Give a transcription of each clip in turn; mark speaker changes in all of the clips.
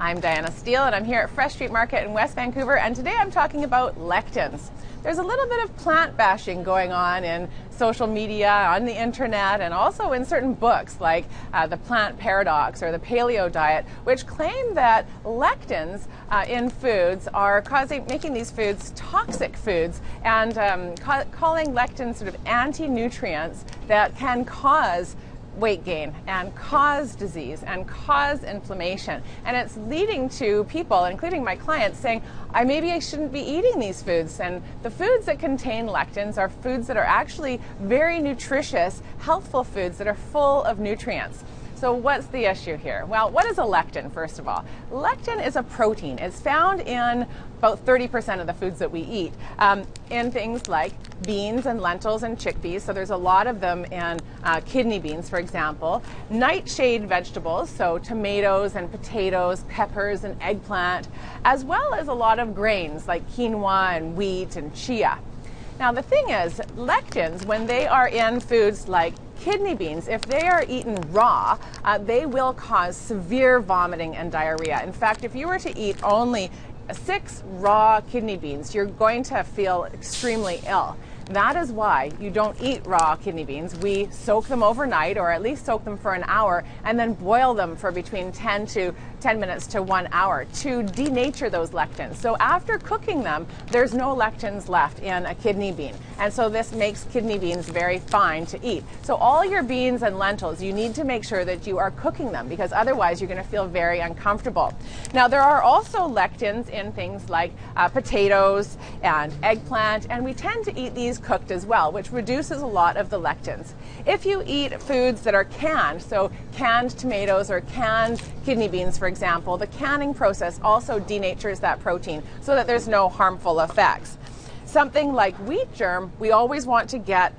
Speaker 1: I'm Diana Steele and I'm here at Fresh Street Market in West Vancouver, and today I'm talking about lectins. There's a little bit of plant bashing going on in social media, on the internet, and also in certain books like The Plant Paradox or the Paleo Diet, which claim that lectins in foods are making these foods toxic foods, and calling lectins sort of anti-nutrients that can cause weight gain and cause disease and cause inflammation. And it's leading to people, including my clients, saying, maybe I shouldn't be eating these foods. And the foods that contain lectins are foods that are actually very nutritious, healthful foods that are full of nutrients. So what's the issue here? Well, what is a lectin, first of all? Lectin is a protein. It's found in about 30% of the foods that we eat, in things like beans and lentils and chickpeas. So there's a lot of them in kidney beans, for example. Nightshade vegetables, so tomatoes and potatoes, peppers and eggplant, as well as a lot of grains like quinoa and wheat and chia. Now the thing is, lectins, when they are in foods like kidney beans, if they are eaten raw, they will cause severe vomiting and diarrhea. In fact, if you were to eat only 6 raw kidney beans, you're going to feel extremely ill. That is why you don't eat raw kidney beans. We soak them overnight, or at least soak them for an hour, and then boil them for between 10 minutes to 1 hour to denature those lectins. So after cooking them, there's no lectins left in a kidney bean. And so this makes kidney beans very fine to eat. So all your beans and lentils, you need to make sure that you are cooking them, because otherwise you're going to feel very uncomfortable. Now there are also lectins in things like potatoes and eggplant, and we tend to eat these cooked as well, which reduces a lot of the lectins. If you eat foods that are canned, so canned tomatoes or canned kidney beans, for example, the canning process also denatures that protein so that there's no harmful effects. Something like wheat germ, we always want to get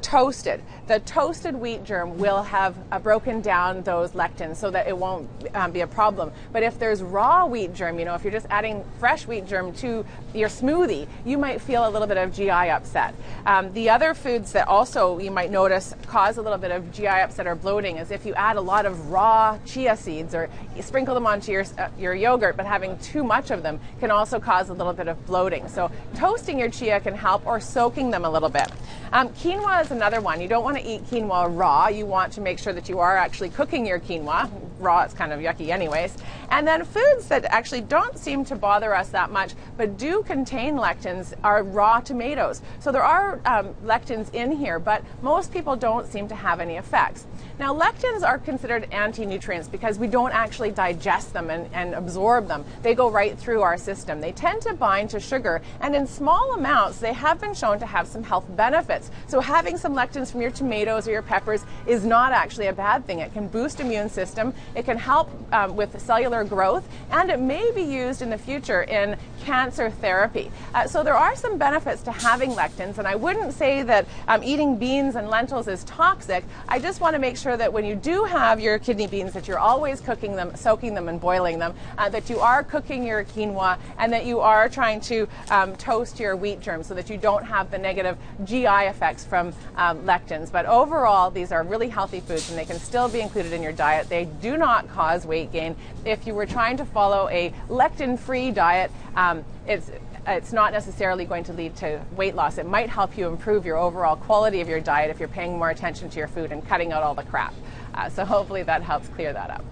Speaker 1: toasted. The toasted wheat germ will have broken down those lectins so that it won't be a problem. But if there's raw wheat germ, if you're just adding fresh wheat germ to your smoothie, you might feel a little bit of GI upset. The other foods that also you might notice cause a little bit of GI upset or bloating is if you add a lot of raw chia seeds, or you sprinkle them onto your yogurt, but having too much of them can also cause a little bit of bloating. So toasting your chia can help, or soaking them a little bit. Quinoa is another one. You don't want to eat quinoa raw. You want to make sure that you are actually cooking your quinoa. Raw, it's kind of yucky anyways. And then foods that actually don't seem to bother us that much but do contain lectins are raw tomatoes. So there are lectins in here, but most people don't seem to have any effects. Now lectins are considered anti-nutrients because we don't actually digest them and absorb them. They go right through our system. They tend to bind to sugar, and in small amounts they have been shown to have some health benefits. So having some lectins from your tomatoes or your peppers is not actually a bad thing. It can boost immune system, it can help with cellular growth, and it may be used in the future in cancer therapy. So there are some benefits to having lectins, and I wouldn't say that eating beans and lentils is toxic. I just want to make sure that when you do have your kidney beans, that you're always cooking them, soaking them and boiling them, that you are cooking your quinoa, and that you are trying to toast your wheat germ so that you don't have the negative GI effects from lectins. But overall, these are really healthy foods, and they can still be included in your diet. They do not cause weight gain. If you were trying to follow a lectin-free diet, it's not necessarily going to lead to weight loss. It might help you improve your overall quality of your diet if you're paying more attention to your food and cutting out all the crap. So hopefully that helps clear that up.